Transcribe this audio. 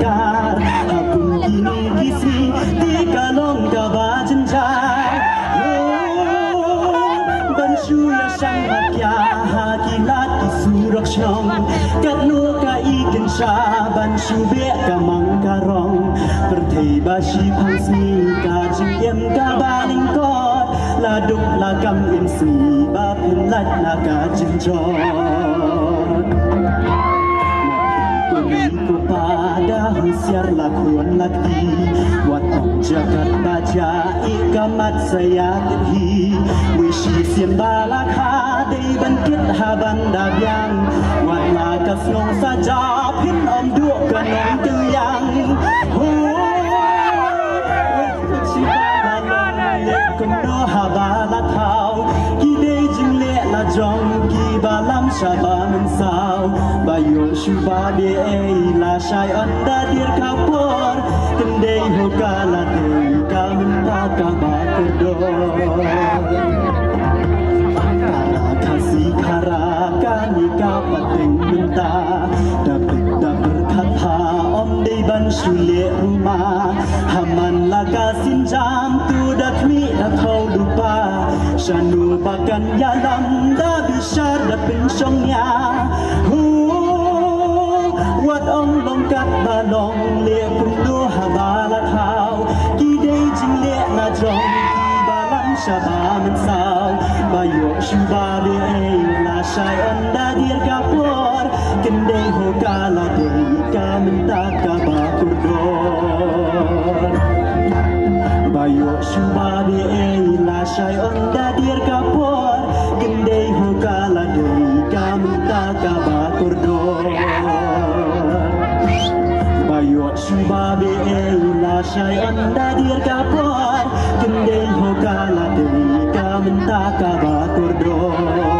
kar Hapun kini kisi di kalong kabajenjai Banshu ya sang makya hakilat kisurok syong Kat nu ka ikin sya banshu be kamang karong Perthei bashi pangsni ka jing em ka baling kot Laduk lakam em sni ba pun lat na ka jenjot Ku pada husiar lakuan lagi Watok jagat baja ikamat saya terhi Wishi sian balak hadai bangkit haban dabyang Wat lakas nong saja pin om duk kanong tuyang Kumdo habalat hau Kidei jing le la jong Ki balam syaba mensau Bayo syuba de la syai onda dir kapor Kendei hokala de Kamenta kabakerdor Kara kasih kara Kani kapating menta Dapet berkata Om dei ban syule rumah Haman laga sinjam tu dakmi kau lupa Syanu bakan yalam da bishar da pensyongnya Wat ong longkat balong le kumdu habalat hau Kidei jing le na jong ki balam syaba mensau Bayo syuba be la syai onda dir kapor Kendei hokala dei kamenta kabakurdor Bayo syuba be la syai onda dir kapor Kendei hokala dei kamenta kabakurdor Bayo syuba be la syai onda dir kapor Kendei hokala dei kamenta kabakurdor